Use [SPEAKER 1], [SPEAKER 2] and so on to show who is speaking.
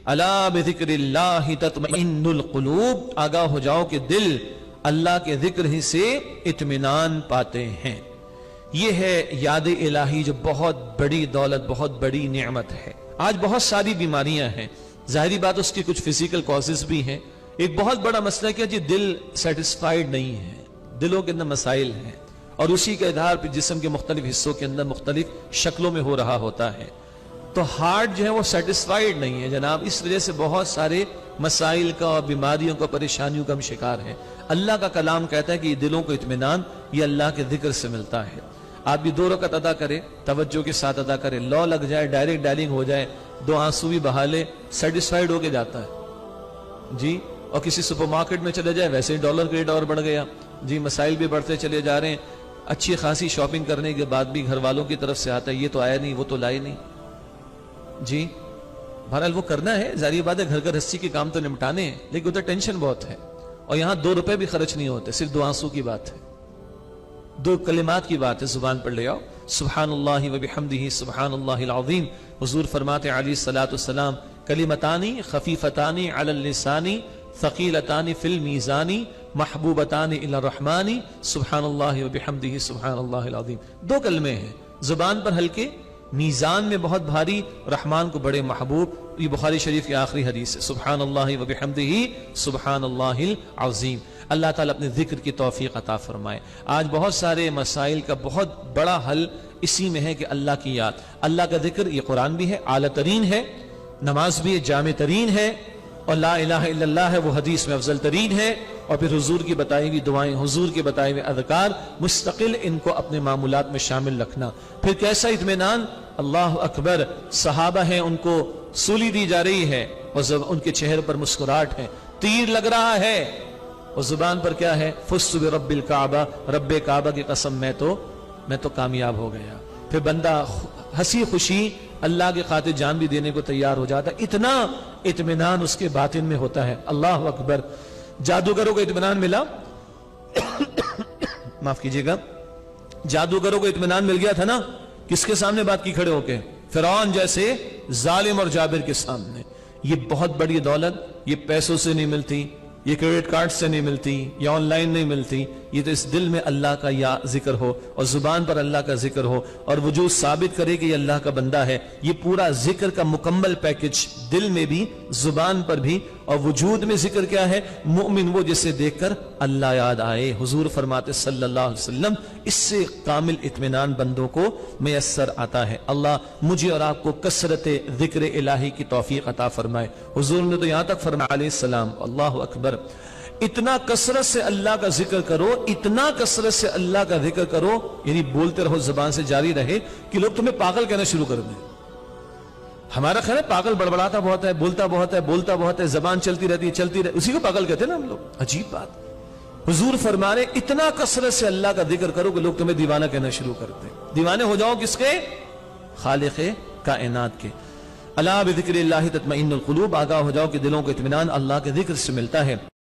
[SPEAKER 1] الا بذکر اللہ تطمئن القلوب، آگاہ ہو جاؤ کہ دل اللہ کے ذکر ہی سے اطمینان پاتے ہیں۔ یہ ہے یاد الہی جو بہت بڑی دولت، بہت بڑی نعمت ہے۔ آج بہت ساری بیماریاں ہیں، ظاہری بات اس کی کچھ فزیکل کازز بھی ہیں۔ ایک بہت بڑا مسئلہ کیا جی، دل سیٹسفائیڈ نہیں ہے، دلوں کے اندر مسائل ہیں، اور اسی کے آدھار پہ جسم کے مختلف حصوں کے اندر مختلف شکلوں میں ہو رہا ہوتا ہے۔ تو ہارٹ جو ہے وہ سیٹسفائیڈ نہیں ہے جناب، اس وجہ سے بہت سارے مسائل کا اور بیماریوں کا، پریشانیوں کا ہم شکار ہیں۔ اللہ کا کلام کہتا ہے کہ یہ دلوں کو اطمینان یہ اللہ کے ذکر سے ملتا ہے۔ آپ بھی 2 رکعت ادا کریں، توجہ کے ساتھ ادا کریں، لو لگ جائے، ڈائریکٹ ڈائلنگ ہو جائے، 2 آنسو بھی بہا لے، سیٹسفائیڈ ہو کے جاتا ہے جی۔ اور کسی سپر مارکیٹ میں چلے جائے، ویسے ہی ڈالر کا ریٹ اور بڑھ گیا جی، مسائل بھی بڑھتے چلے جا رہے ہیں۔ اچھی خاصی شاپنگ کرنے کے بعد بھی گھر والوں کی طرف سے آتا ہے، یہ تو آیا نہیں، وہ تو لائے نہیں جی۔ بہرحال وہ کرنا ہے، ظاہری بات ہے، گھر گھر ہستی کے کام تو نمٹانے ہیں، لیکن ادھر ٹینشن بہت ہے، اور یہاں 2 روپے بھی خرچ نہیں ہوتے، صرف 2 آنسو کی بات ہے، 2 کلمات کی بات ہے، زبان پر لے آؤ، سبحان اللہ و بحمدہ سبحان اللہ العظیم۔ حضور فرماتے ہیں علیہ الصلوۃ والسلام، کلمتانی خفیفتانی علی اللسان ثقیلتان فی المیزان محبوبتان الی الرحمن سبحان اللہ و بحمدہ سبحان اللہ العظیم۔ 2 کلمے ہیں، زبان پر ہلکے، میزان میں بہت بھاری، رحمان کو بڑے محبوب۔ یہ بخاری شریف کی آخری حدیث ہے، سبحان اللہ و بحمدہ سبحان اللہ العظیم۔ اللہ تعالیٰ اپنے ذکر کی توفیق عطا فرمائے۔ آج بہت سارے مسائل کا بہت بڑا حل اسی میں ہے کہ اللہ کی یاد، اللہ کا ذکر۔ یہ قرآن بھی ہے، اعلیٰ ترین ہے، نماز بھی ہے، جامع ترین ہے، اور لا الہ الا اللہ ہے، وہ حدیث میں افضل ترین ہے، اور پھر حضور کی بتائی ہوئی دعائیں، حضور کے بتائے ہوئے اذکار، مستقل ان کو اپنے معمولات میں شامل رکھنا۔ پھر کیسا اطمینان، اللہ اکبر، صحابہ ہیں، ان کو سولی دی جا رہی ہے اور ان کے چہرے پر مسکراہٹ ہے، تیر لگ رہا ہے، اور زبان پر کیا ہے، فزت برب الکعبہ، رب کعبہ کی قسم، میں تو کامیاب ہو گیا۔ پھر بندہ ہنسی خوشی اللہ کی خاطر جان بھی دینے کو تیار ہو جاتا ہے، اتنا اطمینان اس کے باطن میں ہوتا ہے۔ اللہ اکبر۔ جادوگروں کو اطمینان ملا معاف کیجیے گا، جادوگروں کو اطمینان مل گیا تھا نا، کس کے سامنے بات کی کھڑے ہو کے؟ فرعون جیسے ظالم اور جابر کے سامنے۔ یہ بہت بڑی دولت، یہ پیسوں سے نہیں ملتی، یہ کریڈٹ کارڈ سے نہیں ملتی، یا آن لائن نہیں ملتی، یہ تو اس دل میں اللہ کا یا ذکر ہو، اور زبان پر اللہ کا ذکر ہو، اور وجود ثابت کرے کہ یہ اللہ کا بندہ ہے۔ یہ پورا ذکر کا مکمل پیکج، دل میں بھی، زبان پر بھی، اور وجود میں ذکر کیا ہے؟ مومن وہ جسے دیکھ کر اللہ یاد آئے۔ حضور فرماتے صلی اللہ علیہ وسلم، اس سے کامل اطمینان بندوں کو میسر آتا ہے۔ اللہ مجھے اور آپ کو کثرت ذکر الہی کی توفیق عطا فرمائے۔ حضور نے تو یہاں تک فرمایا علیہ السلام، اللہ اکبر، اتنا کثرت سے اللہ کا ذکر کرو، اتنا کثرت سے اللہ کا ذکر کرو، یعنی بولتے رہو، زبان سے جاری رہے، کہ لوگ تمہیں پاگل کہنا شروع کر دیں۔ ہمارا خیال ہے پاگل بڑبڑاتا بہت ہے، بولتا بہت ہے، زبان چلتی رہتی ہے، اسی کو پاگل کہتے ہیں نا ہم لوگ۔ عجیب بات، حضور فرما رہے اتنا کثرت سے اللہ کا ذکر کرو کہ لوگ تمہیں دیوانہ کہنا شروع کرتے ہیں۔ دیوانے ہو جاؤ کس کے؟ خالق کائنات کے۔ الا بذکر اللہ تطمئن القلوب، آگاہ ہو جاؤ کہ دلوں کو اطمینان اللہ کے ذکر سے ملتا ہے۔